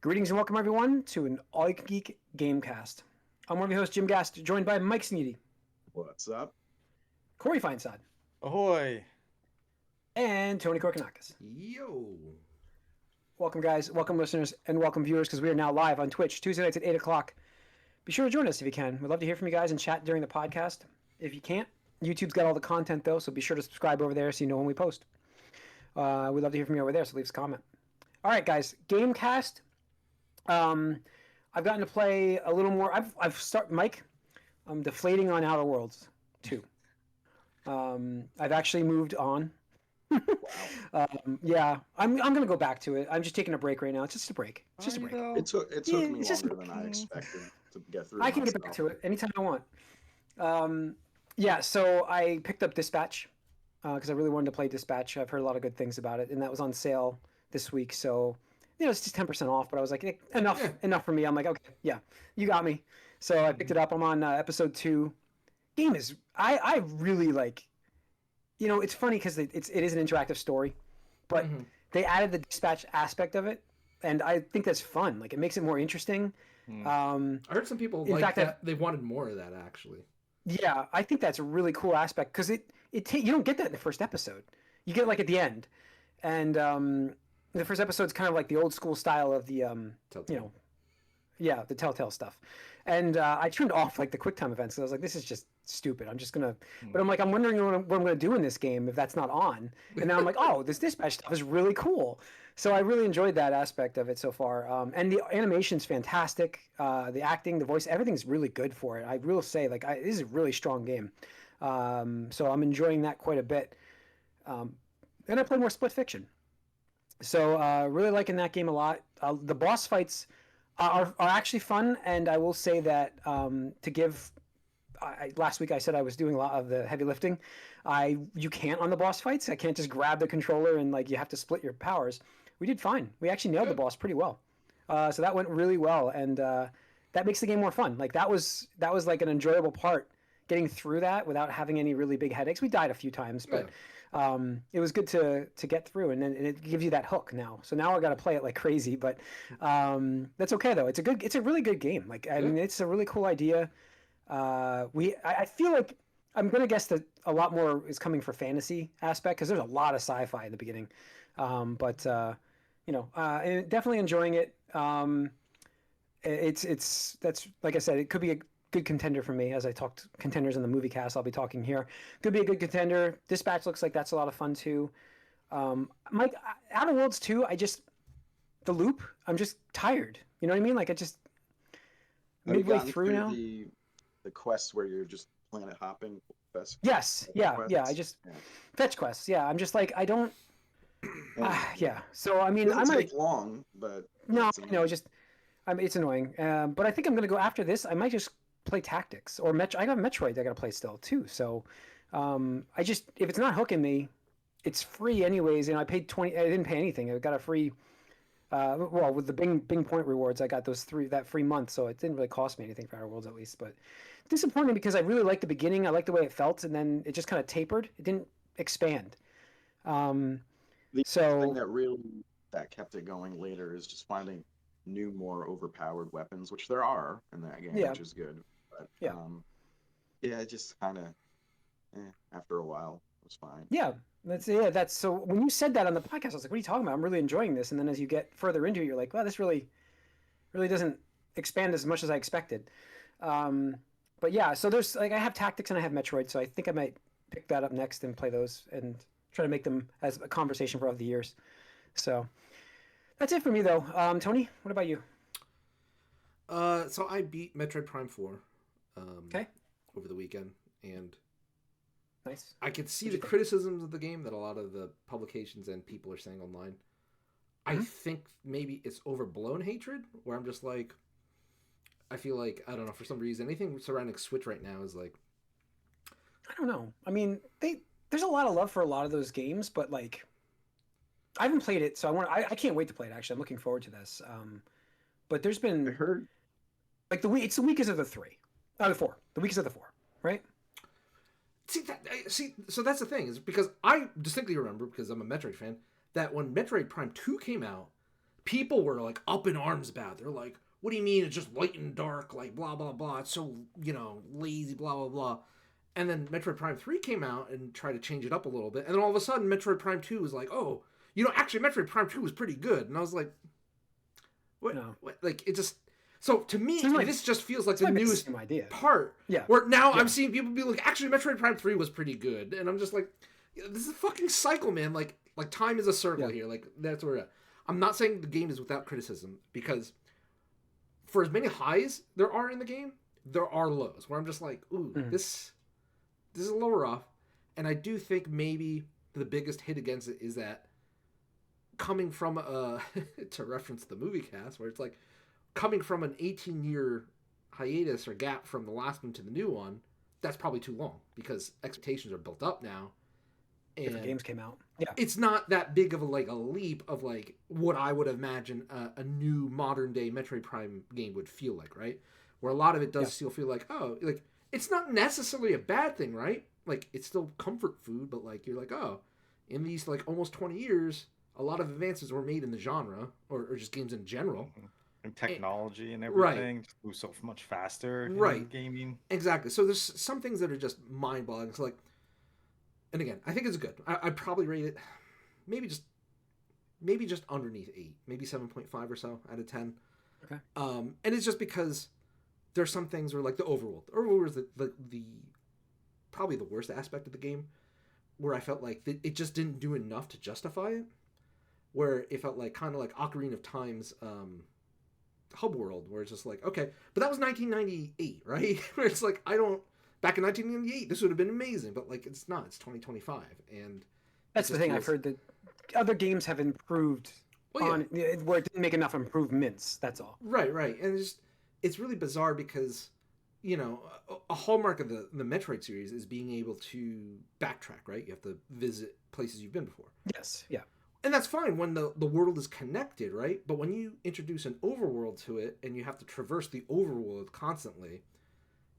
Greetings and welcome everyone to an AYCG Gamecast. I'm one of your hosts, Jim Gast, joined by Mike Sneedy, What's up? Corey Feinsod, Ahoy! and Tony Korkanakis. Yo. Welcome guys, welcome listeners, and welcome viewers because we are now live on Twitch Tuesday nights at 8 o'clock. Be sure to join us if you can. We'd love to hear from you guys and chat during the podcast. If you can't, YouTube's got all the content though, so be sure to subscribe over there so you know when we post. We'd love to hear from you over there, so leave us a comment. All right, guys, Gamecast. I've gotten to play a little more. I've started, Mike. I'm deflating on Outer Worlds 2. I've actually moved on. Yeah, I'm gonna go back to it. I'm just taking a break right now. It's just a break. It's just a break. It took me longer than I expected to get through. I can get back to it anytime I want. Yeah, so I picked up Dispatch because I really wanted to play Dispatch. I've heard a lot of good things about it, and that was on sale this week. So it's just 10% off. But I was like, enough for me. I'm like, okay, yeah, you got me. So I picked it up. I'm on episode 2. Game is I really like. It's funny because it is an interactive story, but they added the dispatch aspect of it, and I think that's fun. Like, it makes it more interesting. I heard some people they wanted more of that, actually. Yeah, I think that's a really cool aspect because you don't get that in the first episode. You get it, like, at the end, and the first episode's kind of like the old school style of the Telltale. the Telltale stuff. And I turned off like the QuickTime events because I was like, this is just stupid. I'm just gonna. But I'm like, I'm wondering what I'm gonna do in this game if that's not on. And now I'm like, oh, this dispatch stuff is really cool. So I really enjoyed that aspect of it so far. And the animation's fantastic. The acting, the voice, everything's really good for it. I will say, like, this is a really strong game. So I'm enjoying that quite a bit. And I play more Split Fiction. So really liking that game a lot. The boss fights are actually fun, and I will say that to give. Last week I said I was doing a lot of the heavy lifting. You can't on the boss fights. I can't just grab the controller and you have to split your powers. We did fine. We actually nailed the boss pretty well. So that went really well, and that makes the game more fun. Like that was like an enjoyable part, getting through that without having any really big headaches. We died a few times, but it was good to get through, and then it gives you that hook now. So now I got to play it like crazy, but that's okay though. It's a really good game. Like I mean, it's a really cool idea. I feel like I'm gonna guess that a lot more is coming for fantasy aspect because there's a lot of sci-fi in the beginning, but definitely enjoying it. That's like I said, it could be a good contender for me. As I talked contenders in the movie cast, I'll be talking here. Could be a good contender. Dispatch looks like that's a lot of fun too. Mike, Outer Worlds 2, the loop. I'm just tired. You know what I mean? Like midway through now. The quests where you're just planet hopping. Yes. Yeah. Fetch quests. Yeah. I'm just like I don't. Yeah. So I mean, it doesn't take long, but it's annoying. But I think I'm gonna go after this. I might just play Tactics or I got Metroid I gotta play still too. So if it's not hooking me, it's free anyways. And I paid 20. I didn't pay anything. I got a free. With the Bing point rewards, I got that free month, so it didn't really cost me anything for Outer Worlds at least. But disappointing because I really liked the beginning. I liked the way it felt, and then it just kind of tapered. It didn't expand. The thing that kept it going later is just finding new, more overpowered weapons, which there are in that game, which is good. But it just kind of after a while it was fine. That's so when you said that on the podcast, I was like, what are you talking about? I'm really enjoying this. And then as you get further into it, you're like, well, this really doesn't expand as much as I expected. But yeah, so there's I have Tactics and I have Metroid, so I think I might pick that up next and play those and try to make them as a conversation for other years. So that's it for me though. Tony, what about you? So I beat Metroid Prime 4 over the weekend, and nice. I could see the criticisms of the game that a lot of the publications and people are saying online. Mm-hmm. I think maybe it's overblown hatred, where I'm just like, I feel like, I don't know, for some reason, anything surrounding Switch right now is like... I don't know. I mean, there's a lot of love for a lot of those games, but like, I haven't played it, so I can't wait to play it, actually. I'm looking forward to this. But there's been... I heard... Like, it's the weakest of the 3. The 4. The weakest of the 4, right? So that's the thing, is because I distinctly remember, because I'm a Metroid fan, that when Metroid Prime 2 came out, people were like up in arms about it. They're like, what do you mean it's just light and dark, like blah blah blah, it's so, you know, lazy, blah blah blah. And then Metroid Prime 3 came out and tried to change it up a little bit, and then all of a sudden Metroid Prime 2 was like, oh, you know, actually Metroid Prime 2 was pretty good. And I was like, what? No. What? Like, it just, so to me, this just feels like the newest idea. Part. Yeah. Where now I'm seeing people be like, actually Metroid Prime 3 was pretty good. And I'm just like, this is a fucking cycle, man. Like time is a circle here. Like, that's where we're at. I'm not saying the game is without criticism, because for as many highs there are in the game, there are lows where I'm just like, ooh, this is a little rough. And I do think maybe the biggest hit against it is that coming from to reference the movie cast, where it's like coming from an 18-year hiatus or gap from the last one to the new one, that's probably too long because expectations are built up now. And different games came out. Yeah, it's not that big of a leap of like what I would imagine a new modern day Metroid Prime game would feel like, right? Where a lot of it does still feel like, oh, like it's not necessarily a bad thing, right? Like it's still comfort food, but like you're like, oh, in these like almost 20 years, a lot of advances were made in the genre or just games in general. And technology and everything just moves so much faster in gaming. Exactly. So there's some things that are just mind-boggling. So like, and again, I think it's good. I'd probably rate it maybe just underneath 8, maybe 7.5 or so out of 10. Okay. And it's just because there's some things where like the overworld. The overworld is the probably the worst aspect of the game, where I felt like it just didn't do enough to justify it. Where it felt like kind of like Ocarina of Time's hub world, where it's just like, okay, but that was 1998, right? Where it's like, back in 1998, this would have been amazing, but like it's not. It's 2025, and that's the thing. I've heard that other games have improved where it didn't make enough improvements. That's all. Right, and it's really bizarre because, you know, a hallmark of the Metroid series is being able to backtrack. Right, you have to visit places you've been before. Yes, yeah. And that's fine when the world is connected, right? But when you introduce an overworld to it and you have to traverse the overworld constantly,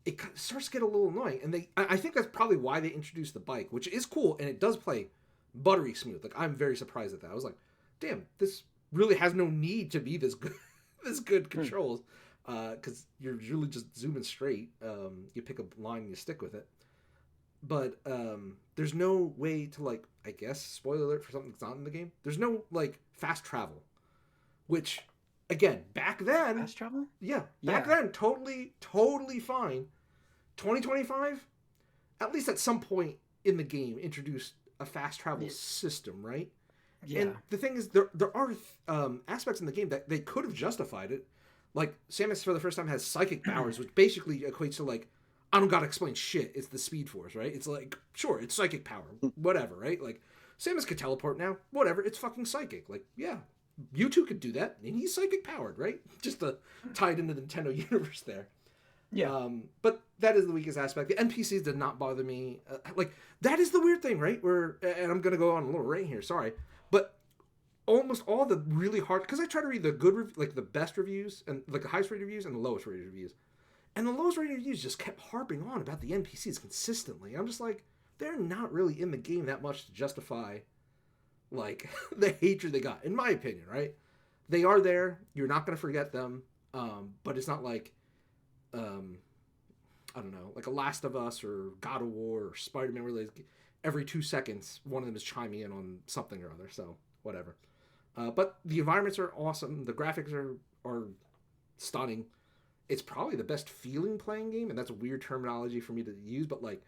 it starts to get a little annoying. And I think that's probably why they introduced the bike, which is cool, and it does play buttery smooth. Like, I'm very surprised at that. I was like, damn, this really has no need to be this good controls, because you're really just zooming straight. You pick a line and you stick with it. But there's no way to, like, I guess, spoiler alert for something that's not in the game, there's no, like, fast travel. Which, again, back then... Fast travel? Yeah. Back then, totally fine. 2025, at least at some point in the game, introduced a fast travel system, right? Yeah. And the thing is, there are aspects in the game that they could have justified it. Like, Samus, for the first time, has psychic powers, which basically equates to, like, I don't gotta explain shit. It's the Speed Force, right? It's like, sure, it's psychic power. Whatever, right? Like, Samus could teleport now. Whatever, it's fucking psychic. Like, yeah, you two could do that, and he's psychic powered, right? Just to tie it into the Nintendo universe there. Yeah. But that is the weakest aspect. The NPCs did not bother me. Like, that is the weird thing, right? And I'm gonna go on a little rant here, sorry. But almost all the really hard... Because I try to read the good, like, the best reviews, and like the highest rated reviews, and the lowest rated reviews. And the lowest rated reviews just kept harping on about the NPCs consistently. I'm just like, they're not really in the game that much to justify, like, the hatred they got, in my opinion, right? They are there. You're not going to forget them. But it's not like, I don't know, like a Last of Us or God of War or Spider-Man, where like every 2 seconds, one of them is chiming in on something or other. So, whatever. But the environments are awesome. The graphics are stunning. It's probably the best feeling playing game, and that's a weird terminology for me to use, but like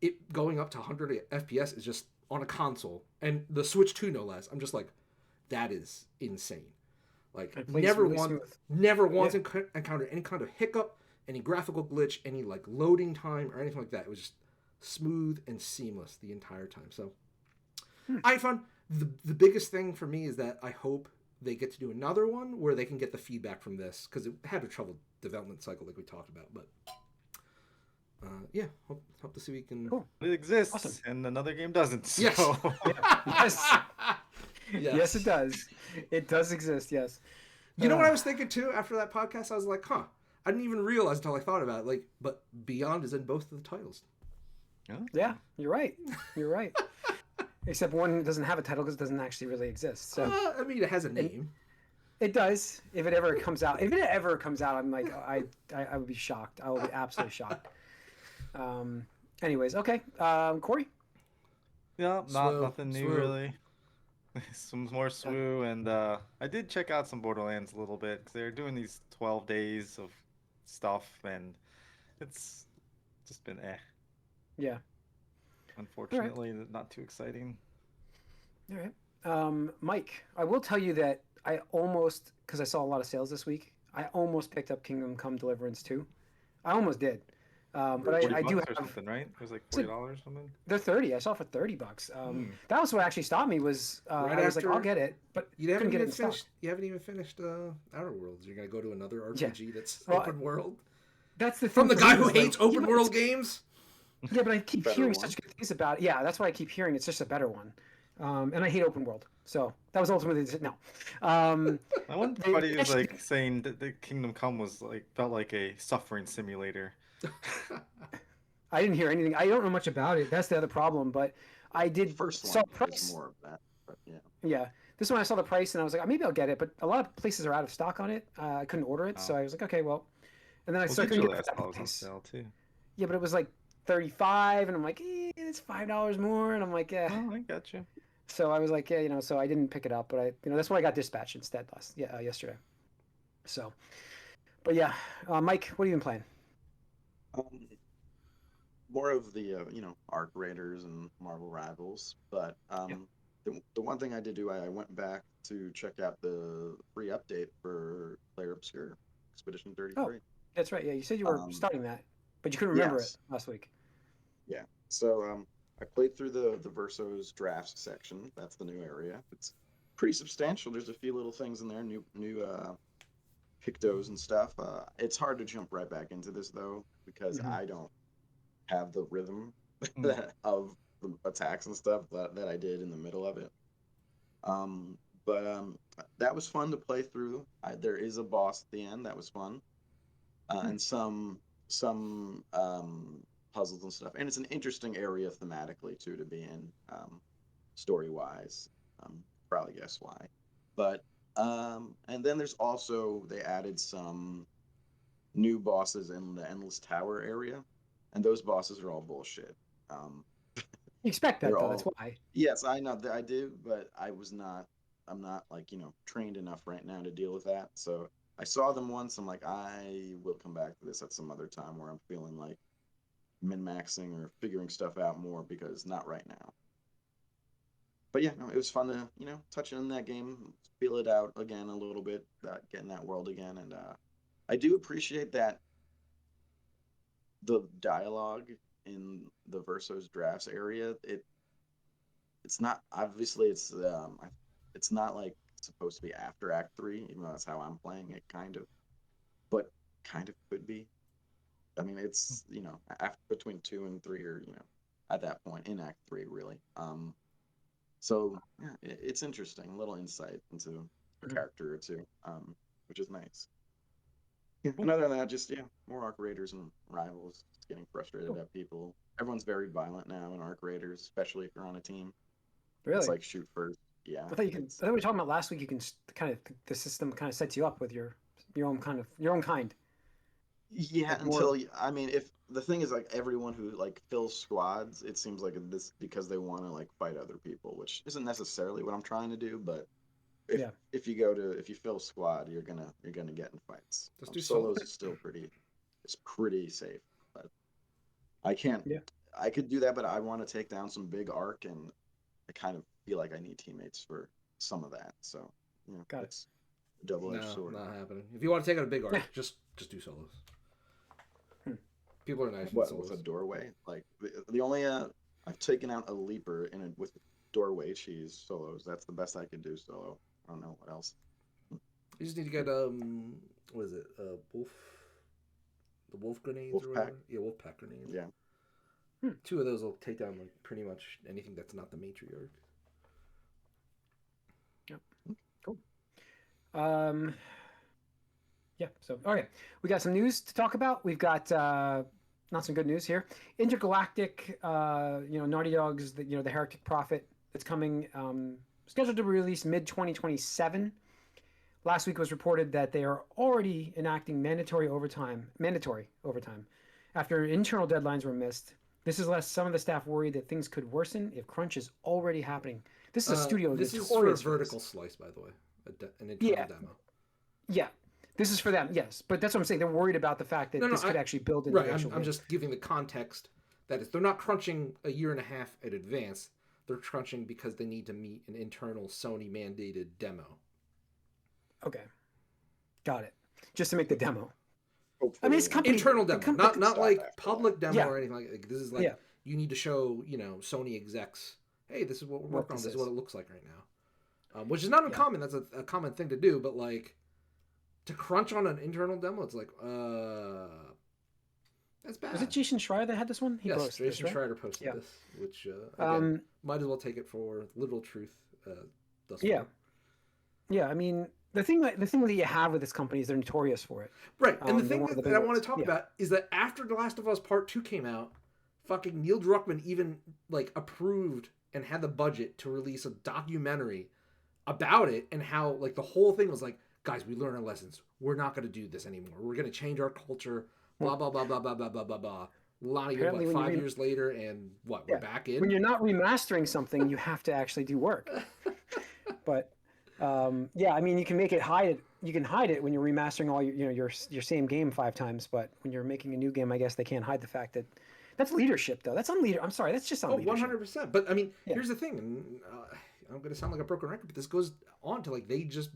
it going up to 100 FPS is just on a console, and the Switch 2 no less. I'm just like, that is insane. Like, never once encountered any kind of hiccup, any graphical glitch, any like loading time or anything like that. It was just smooth and seamless the entire time. So I had fun. The biggest thing for me is that I hope they get to do another one where they can get the feedback from this, because it had a troubled development cycle like we talked about. But yeah, hope to see we can... Cool. It exists, and another game doesn't. So. Yes. Yes. Yes, it does. It does exist, yes. You know what I was thinking, too, after that podcast? I was like, I didn't even realize until I thought about it. Like, but Beyond is in both of the titles. Yeah, you're right. You're right. Except one doesn't have a title because it doesn't actually really exist. So I mean, it has a name. It does. If it ever comes out, I'm like, I would be shocked. I will be absolutely shocked. Anyways, okay. Corey? Yeah, nothing new really. Some more Yeah. SWU, and I did check out some Borderlands a little bit because they're doing these 12 days of stuff, and it's just been Yeah. Unfortunately, not too exciting. All right. Mike, I will tell you that I almost, because I saw a lot of sales this week, I almost picked up Kingdom Come Deliverance 2. I almost did. But I do have something, right? It was like $40 or something. They're 30. I saw it for $30. That was what actually stopped me. Was I was like, I'll get it, but you haven't couldn't even get it in stock. You haven't even finished Outer Worlds. You're gonna go to another RPG that's open world. That's the thing. From the guy who hates open world games. Yeah, but I keep hearing such good things about it. Yeah, that's why I keep hearing it's just a better one. And I hate open world, so that was ultimately no. I wonder if anybody is like saying that the Kingdom Come was felt like a suffering simulator. I didn't hear anything. I don't know much about it. That's the other problem. But I did saw the price. More of that, but yeah. Yeah, this one I saw the price and I was like, maybe I'll get it. But a lot of places are out of stock on it. I couldn't order it, so I was like, okay, well. And then I started to get it on sale too. Yeah, but it was like $35, and I'm like, it's $5 more, and I'm like, yeah. Oh, I got you. So I was like, yeah, so I didn't pick it up, but that's why I got Dispatch instead yesterday. So, but yeah, Mike, what have you been playing? More of the Arc Raiders and Marvel Rivals, but the one thing I did do, I went back to check out the free update for Player Obscure Expedition 33. Oh, that's right. Yeah, you said you were starting that, but you couldn't remember it last week. Yeah. So I played through the Versos drafts section. That's the new area. It's pretty substantial. There's a few little things in there, new pictos and stuff. It's hard to jump right back into this though, because I don't have the rhythm of the attacks and stuff that I did in the middle of it. But that was fun to play through. There is a boss at the end that was fun, and some puzzles and stuff. And it's an interesting area thematically too to be in, story wise. Probably guess why. But and then there's also, they added some new bosses in the Endless Tower area, and those bosses are all bullshit. You expect that though, that's why. Yes, I know that I do, but I'm not like, trained enough right now to deal with that. So I saw them once, I'm like, I will come back to this at some other time where I'm feeling like min-maxing or figuring stuff out more, because not right now. But yeah, no, it was fun to, touch in that game, feel it out again a little bit, get in that world again. And I do appreciate that the dialogue in the Versos drafts area, it's not, obviously it's not like supposed to be after Act 3, even though that's how I'm playing it, kind of. But kind of could be. I mean, it's, after between 2 and 3, or, at that point in Act 3, really. So yeah, it's interesting, a little insight into a character or two, which is nice. Yeah. And other than that, just more Arc Raiders and Rivals. Just getting frustrated at people. Everyone's very violent now in Arc Raiders, especially if you're on a team. Really? It's like shoot first. Yeah. I thought we were talking about last week. You can kind of, the system kind of sets you up with your own kind. Yeah, I mean, if the thing is, like, everyone who like fills squads, it seems like this because they want to like fight other people, which isn't necessarily what I'm trying to do. But if you fill a squad, you're gonna get in fights. Just do solos is still pretty safe. But I can't. Yeah. I could do that, but I want to take down some big arc, and I kind of feel like I need teammates for some of that. So got it. Double-edged sword. Not happening. If you want to take out a big arc, just do solos. People are nice. What with a doorway? Like the only I've taken out a leaper with doorway cheese solos. That's the best I could do solo. I don't know what else. You just need to get what is it? The wolf grenades or whatever. Yeah, wolf pack grenades. Yeah. 2 of those will take down like pretty much anything that's not the matriarch. Yep. Cool. Yeah. So, all right, we got some news to talk about. We've got not some good news here. Intergalactic, Naughty Dog's, the Heretic Prophet that's coming, scheduled to be released mid-2027. last week was reported that they are already enacting mandatory overtime after internal deadlines were missed. This has left some of the staff worried that things could worsen if crunch is already happening. This is a studio This is for a vertical slice, by the way, an internal demo. Yeah, this is for them, yes. But that's what I'm saying. They're worried about the fact that this could actually build into the actual I'm just giving the context that they're not crunching a year and a half in advance. They're crunching because they need to meet an internal Sony mandated demo. Okay, got it. Just to make the demo. Hopefully. I mean, it's internal demo, not like public demo or anything like that. This is like you need to show Sony execs, hey, this is what we're working on. This is what it looks like right now, which is not uncommon. That's a common thing to do, but like to crunch on an internal demo, it's like that's bad. Was it Jason Schreier that had this one? Yes, Jason Schreier posted this, which again, might as well take it for literal truth. Thus far. Yeah. I mean, the thing that you have with this company is they're notorious for it. Right, and the thing that I want to talk about is that after The Last of Us Part 2 came out, fucking Neil Druckmann even like approved and had the budget to release a documentary about it, and how like the whole thing was like, guys, we learned our lessons. We're not going to do this anymore. We're going to change our culture. Blah blah blah blah blah blah blah blah blah. Lonnie, 5 years later, and we're back in. When you're not remastering something, you have to actually do work. But I mean, you can make it hide. You can hide it when you're remastering all your same game 5 times. But when you're making a new game, I guess they can't hide the fact that that's leadership, though. That's unleadership. I'm sorry, that's just on leadership. 100%. But I mean, here's the thing, and I'm going to sound like a broken record, but this goes on to like they just,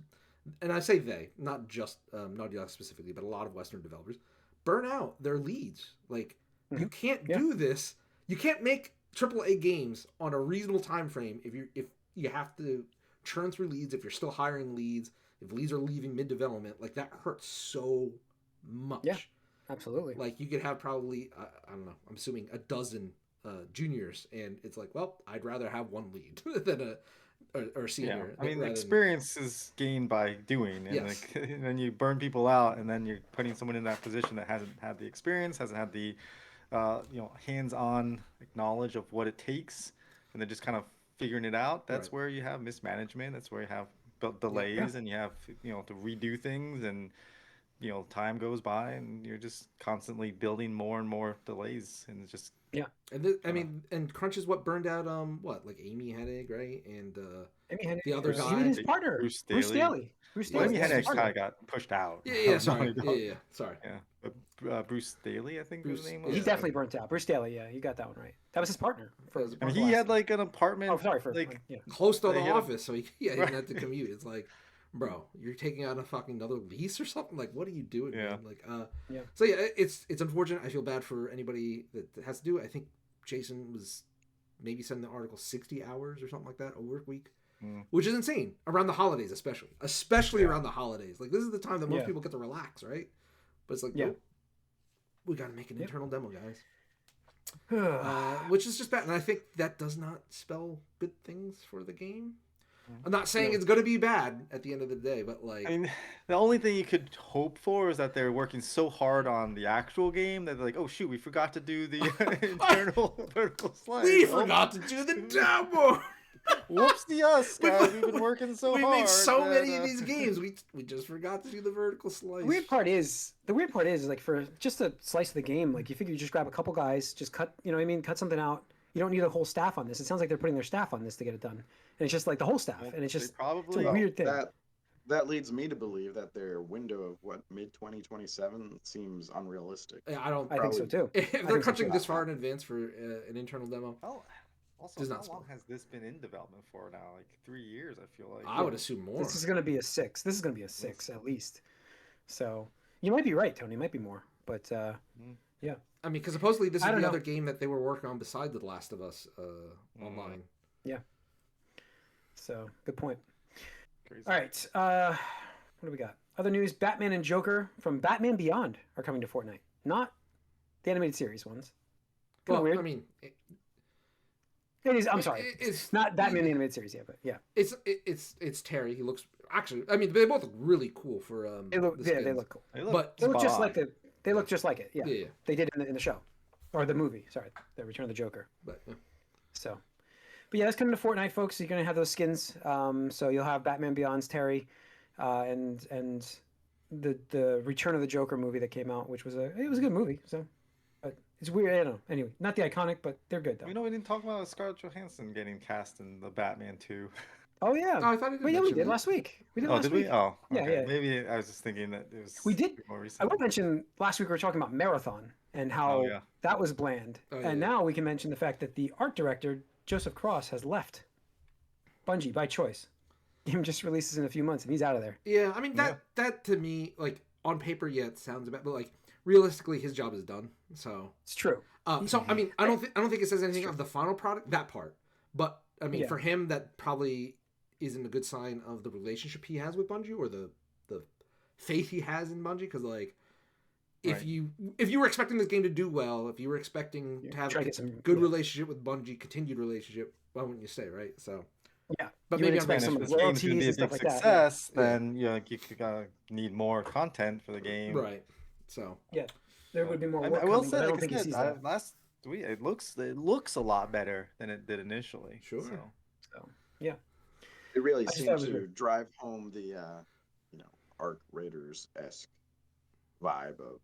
and I say they, not just Naughty Dog specifically, but a lot of Western developers burn out their leads. Like you can't do this. You can't make AAA games on a reasonable time frame if you have to churn through leads, if you're still hiring leads, if leads are leaving mid-development. Like that hurts so much. Yeah, absolutely. Like you could have probably I don't know, I'm assuming a dozen juniors, and it's like, well, I'd rather have one lead than or senior. I mean, the experience is gained by doing, and and then you burn people out, and then you're putting someone in that position that hasn't had the experience, hasn't had the hands-on knowledge of what it takes, and they're just kind of figuring it out. That's where you have mismanagement. That's where you have delays, and you have to redo things, and time goes by, and you're just constantly building more and more delays, and it's just and and crunch is what burned out like Amy Hennig, right? And Amy Hennig, the other guy, even his partner, Bruce Daly. Amy Hennig kind of got pushed out. Sorry. Bruce Daly, I think his name was. He definitely burnt out. Bruce Daly, you got that one right. That was his partner. I mean, he had like an apartment. Close to the office, so he didn't have to commute. It's like, bro, you're taking out a fucking another lease or something. Like, what are you doing, man? Like, So it's unfortunate. I feel bad for anybody that has to do it. I think Jason was maybe sending the article 60 hours or something like that a work week. Which is insane around the holidays, especially around the holidays. Like this is the time that most people get to relax, right? But it's like, nope, we got to make an internal demo, guys. Which is just bad, and I think that does not spell good things for the game. I'm not saying it's going to be bad at the end of the day, but like, I mean, the only thing you could hope for is that they're working so hard on the actual game that they're like, oh shoot, we forgot to do the internal vertical slice. We forgot to do the demo. Whoopsie us, guys. We've been working so hard. We made so many of these games. We just forgot to do the vertical slice. The weird part is like for just a slice of the game, like you figure you just grab a couple guys, just cut, cut something out. You don't need a whole staff on this. It sounds like they're putting their staff on this to get it done. And it's just like the whole staff. And it's just it's a weird thing. That leads me to believe that their window of mid-2027 seems unrealistic. Yeah, I think so too. If they're crunching this far in advance for an internal demo. Also, how long has this been in development for now? Like 3 years, I feel like. I would assume more. This is going to be a 6. This is going to be a 6 at least. So you might be right, Tony. It might be more. But yeah. I mean, because supposedly this is the other game that they were working on beside The Last of Us online. Yeah. So good point. Crazy. All right. What do we got? Other news: Batman and Joker from Batman Beyond are coming to Fortnite. Not the animated series ones. Weird. I mean. It is. I'm sorry. It's not Batman the animated series yet, but yeah. It's Terry. He looks actually. I mean, they both look really cool for. They look cool. They look just like it. They look just like it. Yeah. They did in the show, or the movie. Sorry, the Return of the Joker. But yeah, that's coming to Fortnite, folks. You're gonna have those skins. So you'll have Batman Beyond's Terry. and the Return of the Joker movie that came out, which was a good movie. So, but it's weird. I don't know. Anyway, not the iconic, but they're good though. We didn't talk about Scarlett Johansson getting cast in the Batman 2. Oh yeah. Oh, I thought we did last week. We did last did week. we? Oh, okay. Yeah. Maybe I was just thinking that it was. We did. More recent. I will mention last week we were talking about Marathon and how that was bland, and now we can mention the fact that the art director Joseph Cross has left Bungie by choice. Game just releases in a few months, and he's out of there. Yeah, I mean that to me, like on paper, it sounds bad, but like realistically, his job is done. So it's true. So I mean, I don't think it says anything of the final product, that part. But I mean, for him, that probably isn't a good sign of the relationship he has with Bungie or the faith he has in Bungie. Because like, if you were expecting this game to do well, if you were expecting to have a good relationship with Bungie, continued relationship, why wouldn't you stay, right? So. Yeah, but maybe if this game's going to be a big success, then you need more content for the game, right? So there would be more. I will say, like I said, last week it looks a lot better than it did initially. Sure. So yeah, it really seemed to drive home the Arc Raiders-esque vibe of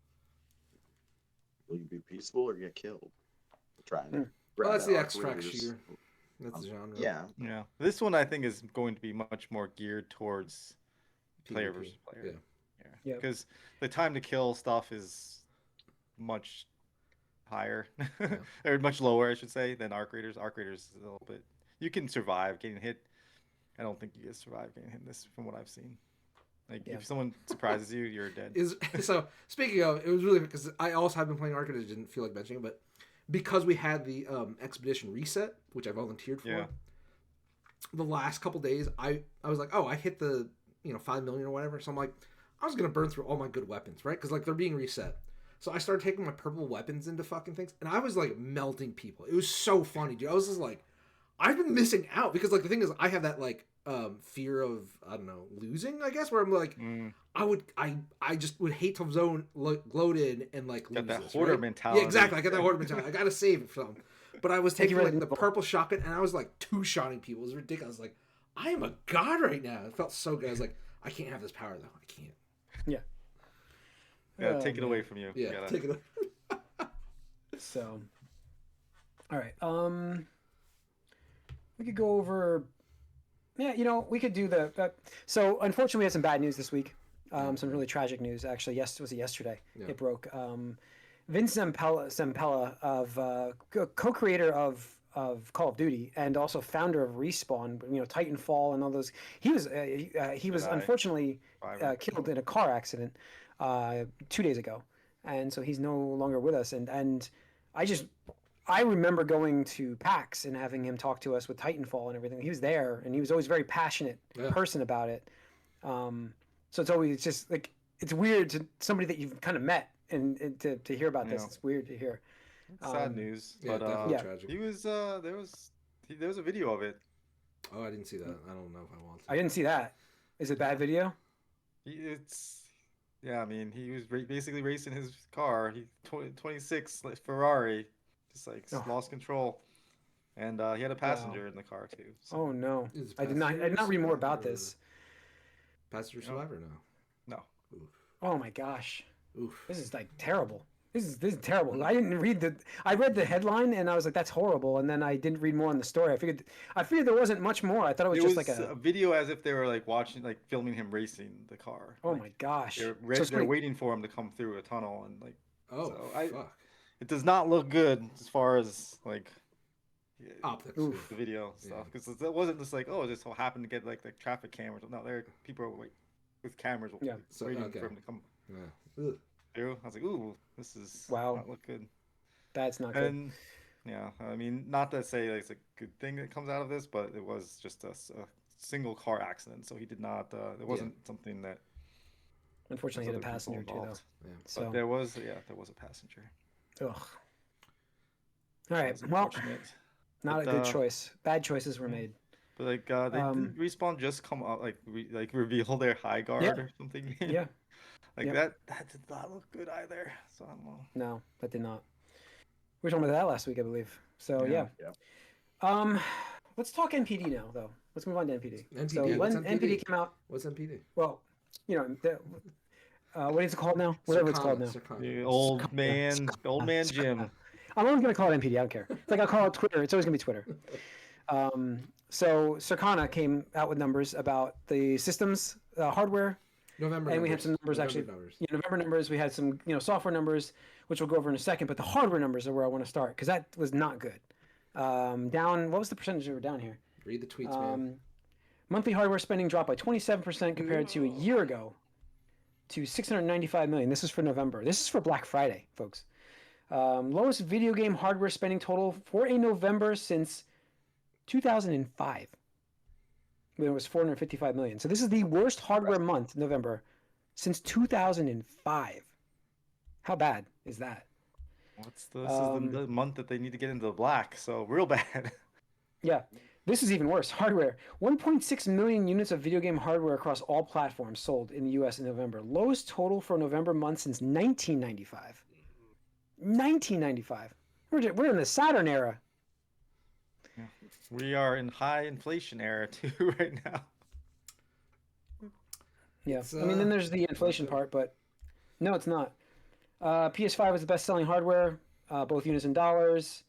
will you be peaceful or get killed? Trying to. Well, that's the X-Track shooter. That's the genre. Yeah. This one I think is going to be much more geared towards player versus player. Yeah. Because the time to kill stuff is much higher, or much lower, I should say, than Arc Raiders. Arc Raiders is a little bit. You can survive getting hit. I don't think you can survive getting hit in this, from what I've seen. Like if someone surprises you, you're dead. So speaking of, it was really because I also have been playing Arc Raiders. Didn't feel like mentioning it, but. Because we had the Expedition reset, which I volunteered for, the last couple days, I was like, I hit the 5 million or whatever. So I'm like, I was gonna burn through all my good weapons, right? Because like they're being reset. So I started taking my purple weapons into fucking things, and I was like melting people. It was so funny, dude. I was just like, I've been missing out because like the thing is, I have that like fear of losing, I guess, where I'm like, I just would hate to zone load in and like lose that this, hoarder mentality. Yeah, exactly. I got that hoarder mentality. I gotta save it from. But I was taking like the purple shotgun and I was like two-shotting people. It was ridiculous. I was like, I am a god right now. It felt so good. I was like, I can't have this power though. I can't. Yeah, take it away from you. Yeah, take it away. So, all right. We could go over. Yeah, we could do the. So, unfortunately, we had some bad news this week. Some really tragic news. Actually, was it yesterday? Yeah. It broke. Vince Zampella, of co-creator of Call of Duty and also founder of Respawn, Titanfall and all those. He was unfortunately killed in a car accident 2 days ago, and so he's no longer with us. And I remember going to PAX and having him talk to us with Titanfall and everything. He was there, and he was always a very passionate person about it. So it's just like it's weird to somebody that you've kind of met and to hear about this. It's weird to hear. Sad news, but tragic. he was there was a video of it. Oh, I didn't see that. I don't know if I want to. I didn't see that. Is it a bad video? I mean, he was basically racing his car. 26 Ferrari, just like lost control, and he had a passenger in the car too. So. Oh no! I did not read more about this. Passenger survivor? No. Oof. Oh my gosh! Oof. This is like terrible. This is terrible. I didn't read I read the headline and I was like, that's horrible. And then I didn't read more on the story. I figured there wasn't much more. I thought it was just like a video as if they were like watching, like filming him racing the car. Oh my gosh! They're waiting for him to come through a tunnel and like. Oh, fuck. It does not look good as far as like. Optics. The video stuff, because it wasn't just like, it just so happened to get like the traffic cameras. No, there people are with cameras waiting for him to come. Yeah. Through. I was like, ooh, this is not look good. That's not good. And I mean, not to say like it's a good thing that comes out of this, but it was just a single car accident, so he did not. It wasn't something that. Unfortunately, he had a passenger too, though. Yeah. So but there was a passenger. Ugh. All right. Well. Not a good choice. Bad choices were made. But like they did Respawn just come out like reveal their high guard or something. Yeah. That did not look good either. So I don't know. No, that did not. We were talking about that last week, I believe. So yeah. let's talk NPD now, though. Let's move on to NPD. NPD. So when NPD came out, what's NPD? Well, what is it called now? Whatever it's called now. The old man Jim. I'm always gonna call it NPD. I don't care. It's like I'll call it Twitter. It's always gonna be Twitter. So Circana came out with numbers about the systems, hardware. November. And we had some numbers November numbers. We had some software numbers, which we'll go over in a second. But the hardware numbers are where I want to start because that was not good. Down. What was the percentage we were down here? Read the tweets, man. Monthly hardware spending dropped by 27% compared to a year ago, to 695 million. This is for November. This is for Black Friday, folks. Lowest video game hardware spending total for a November since 2005. When it was 455 million. So this is the worst hardware month, November, since 2005. How bad is that? This is the month that they need to get into the black, so real bad. Yeah. This is even worse. Hardware. 1.6 million units of video game hardware across all platforms sold in the U.S. in November. Lowest total for a November month since 1995. 1995. We're in the Saturn era. Yeah. We are in high inflation era too right now. Yeah. I mean, then there's the inflation part, but no, it's not. PS5 is the best-selling hardware, both units and dollars.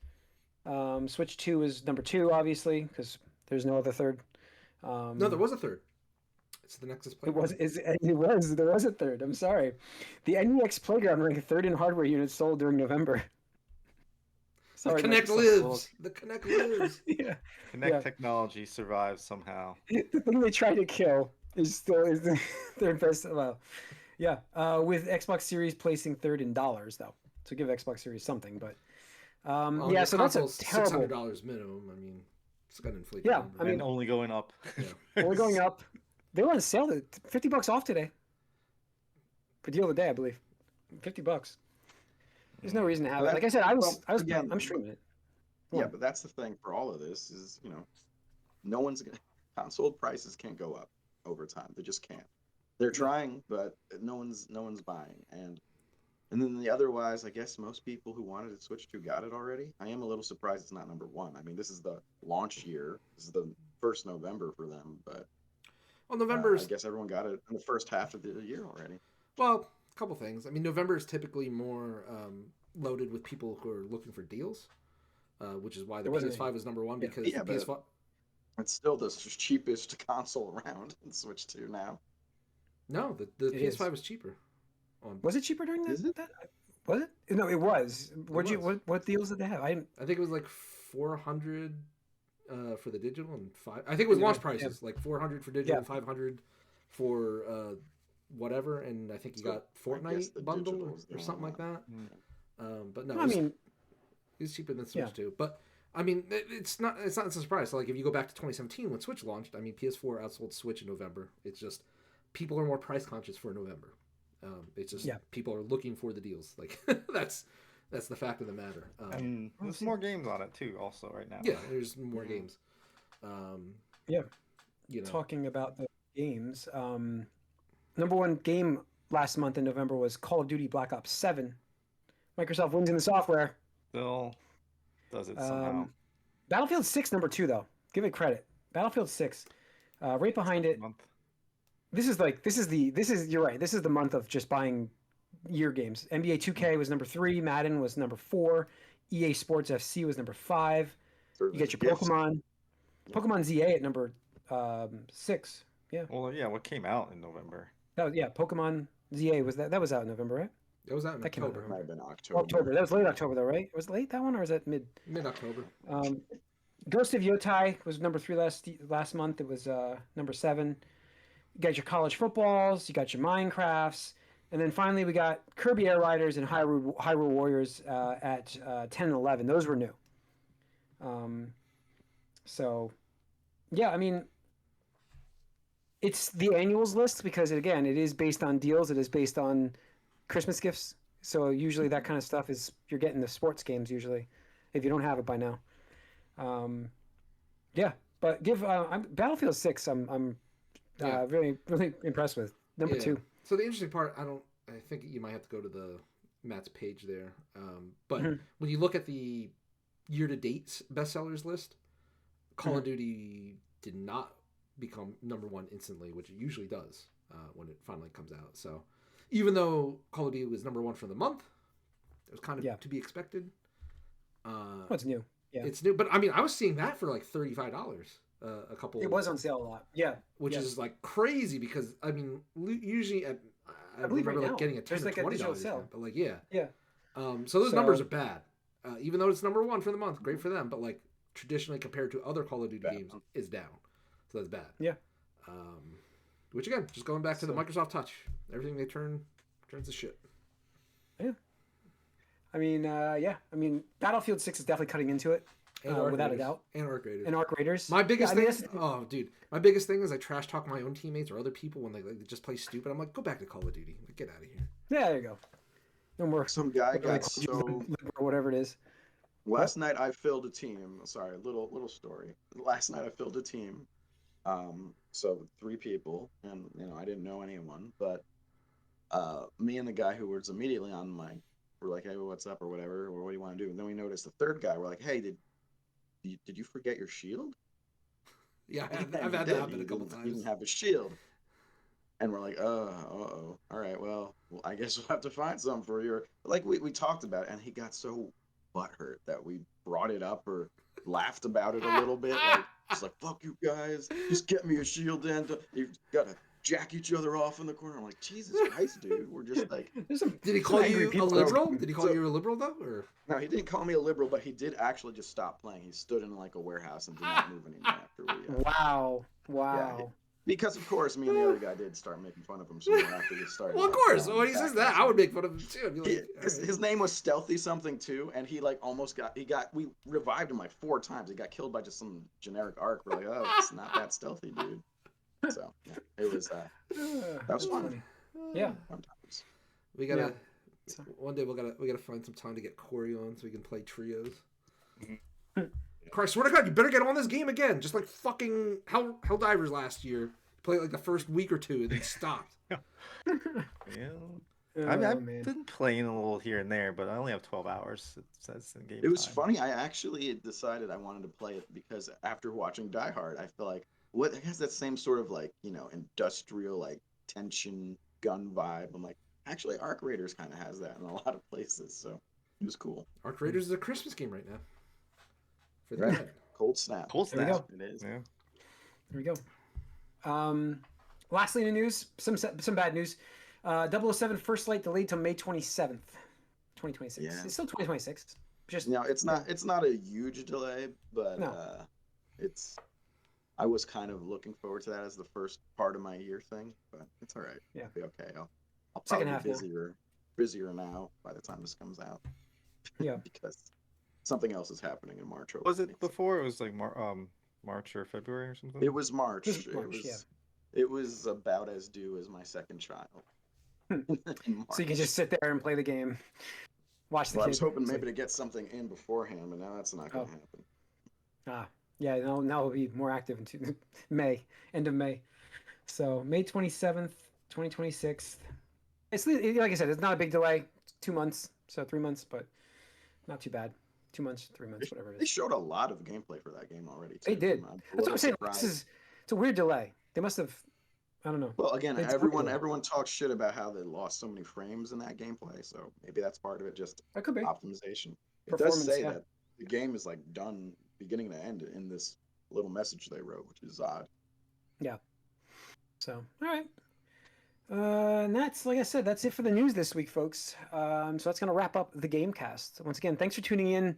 Switch 2 is number 2, obviously, because there's no other third. No, there was a third. It's the Nexus Playground. There was a third. I'm sorry. The NEX Playground ranked third in hardware units sold during November. Sorry, the Kinect lives. The Kinect lives. Yeah. Kinect technology survives somehow. The thing they try to kill is their best. Well, yeah. With Xbox Series placing third in dollars, though, so give Xbox Series something, but. Yeah, so that's a terrible. $600 minimum. I mean, it's got inflated. Yeah, I mean, only going up. Yeah. Only going up. They were on sale at $50 off today. For deal of the day, I believe. $50. There's no reason to have it. Like I said, I'm streaming it. Yeah, but that's the thing for all of this is, no one's gonna console prices can't go up over time. They just can't. They're trying, but no one's buying. And then otherwise, I guess most people who wanted to Switch 2 got it already. I am a little surprised it's not number 1. I mean, this is the launch year. This is the first November for them, but November's. I guess everyone got it in the first half of the year already. Well, a couple things. I mean, November is typically more loaded with people who are looking for deals, which is why the PS5 was number 1 because the PS5. It's still the cheapest console around in Switch 2 now. No, the PS5 was cheaper. Was it cheaper during that? Was it? No, it was. What deals did they have? I think it was like 400 for the digital and 5. I think it was launch prices, like 400 for digital and 500 for whatever. And I think you got Fortnite bundle or something like that. But no, I mean, it's cheaper than Switch 2. But I mean, it's not a surprise. So like if you go back to 2017 when Switch launched, I mean, PS4 outsold Switch in November. It's just people are more price conscious for November. It's just people are looking for the deals. Like that's the fact of the matter. And there's more games on it too, also right now. Yeah, there's more games. Talking about the games, number 1 game last month in November was Call of Duty Black Ops 7. Microsoft wins in the software. Still does it somehow. Battlefield 6 number 2 though. Give it credit. Battlefield 6, right behind it. You're right. This is the month of just buying year games. NBA 2K was number 3. Madden was number 4. EA Sports FC was number 5. You get your Pokemon. Pokemon ZA at number 6. Yeah. Well, yeah. What came out in November? Pokemon ZA was that was out in November, right? That was out in October. Might have been October. October. That was late October though, right? Was it late that one or was that mid? Mid October. Ghost of Yotai was number 3 last month. It was number 7. You got your college footballs, you got your Minecrafts, and then finally we got Kirby Air Riders and Hyrule Warriors at 10 and 11. Those were new. So, yeah, I mean, it's the annuals list because, again, it is based on deals. It is based on Christmas gifts. So usually that kind of stuff is you're getting the sports games usually, if you don't have it by now. But give Battlefield 6. I'm really, really impressed with number 2. So the interesting part, I think you might have to go to Matt's page there. But when you look at the year-to-date bestsellers list, Call of Duty did not become number one instantly, which it usually does when it finally comes out. So even though Call of Duty was number one for the month, it was kind of to be expected. What's new? Yeah, it's new. But I mean, I was seeing that for like $35 a couple. It was on sale a lot. Yeah, which is like crazy because I mean, usually I remember right like getting a $10 or $20 sale. But like yeah. So those So, numbers are bad. Even though it's number one for the month, great for them. But like traditionally compared to other Call of Duty games, is down. So that's bad. Yeah. Which again, just going back to the Microsoft Touch, everything they turns to shit. Yeah. I mean, Battlefield 6 is definitely cutting into it, without a doubt. And Arc Raiders. And Arc Raiders. My biggest thing, my biggest thing is I trash talk my own teammates or other people when they just play stupid. I'm like, go back to Call of Duty. Like, get out of here. Yeah, there you go. No more. Some guy got so. Or whatever it is. Last night I filled a team. Sorry, little story. Last night I filled a team. So 3 people, and I didn't know anyone, but me and the guy who was immediately on my, we're like, hey, what's up or whatever, or what do you want to do? And then we noticed the third guy. We're like, hey, did you forget your shield? Yeah, I've had that happen a couple times. You didn't have a shield. And we're like, all right, well, I guess we'll have to find some for you. Like we talked about it, and he got so butthurt that we brought it up or laughed about it a little bit. Like, it's like, fuck you guys, just get me a shield then. You gotta jack each other off in the corner. I'm like, Jesus Christ, dude. We're just like. Did he call you a liberal? Did he call you a liberal though? Or no, he didn't call me a liberal, but he did actually just stop playing. He stood in like a warehouse and did not move anymore after we. Wow. Yeah, because of course, me and the other guy did start making fun of him some more after we started. Well, of course. When he says that, I would make fun of him too. I'd be like, his name was Stealthy something too, and he like almost we revived him like 4 times. He got killed by just some generic arc. We're like, oh, it's not that stealthy, dude. So yeah, it was that was fun. Yeah. Sometimes. We gotta one day we gotta find some time to get Corey on so we can play trios. Christ, swear to God, you better get on this game again. Just like fucking Helldivers last year. Play it like the first week or 2 and then stopped. I've been playing a little here and there, but I only have 12 hours. It says in game. It was funny. I actually decided I wanted to play it because after watching Die Hard, I feel like it has that same sort of like industrial like tension gun vibe. I'm like, actually, Arc Raiders kind of has that in a lot of places, so it was cool. Arc Raiders is a Christmas game right now. For the right. Cold Snap. There we go. It is. Yeah. There we go. Lastly in the news, some bad news. 007 First Light delayed till May 27th, 2026. Yeah. It's still 2026. Just it's not a huge delay, but I was kind of looking forward to that as the first part of my year thing, but it's all right. Yeah. It'll be okay. I'll Second probably half be busier now by the time this comes out. Yeah. Because something else is happening in March. Was it before? It was like March or February or something? It was March. Yeah. It was about as due as my second child. So you can just sit there and play the game, watch the kid. I was hoping maybe to get something in beforehand, but now that's not going to happen. Yeah, now it'll be more active into May, end of May. So May 27th, 2026. It's like I said, it's not a big delay. It's 2 months, so 3 months, but not too bad. 2 months, 3 months, whatever it is. They showed a lot of gameplay for that game already. They did. That's what I'm saying. It's a weird delay. They must have. I don't know. Well, again, everyone talks shit about how they lost so many frames in that gameplay, so maybe that's part of it. Just that could be optimization. It does say that the game is like done beginning to end in this little message they wrote, which is odd. Yeah. So, all right. And that's, like I said, that's it for the news this week, folks. So that's going to wrap up the Gamecast. Once again, thanks for tuning in.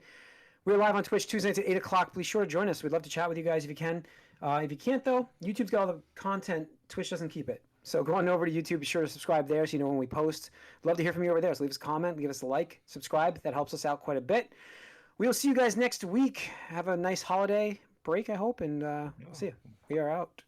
We're live on Twitch Tuesday nights at 8 o'clock. Please sure to join us. We'd love to chat with you guys if you can. If you can't, though, YouTube's got all the content. Twitch doesn't keep it. So go on over to YouTube. Be sure to subscribe there so you know when we post. Love to hear from you over there. So leave us a comment, give us a like, subscribe. That helps us out quite a bit. We'll see you guys next week. Have a nice holiday break, I hope, and we'll see you. We are out.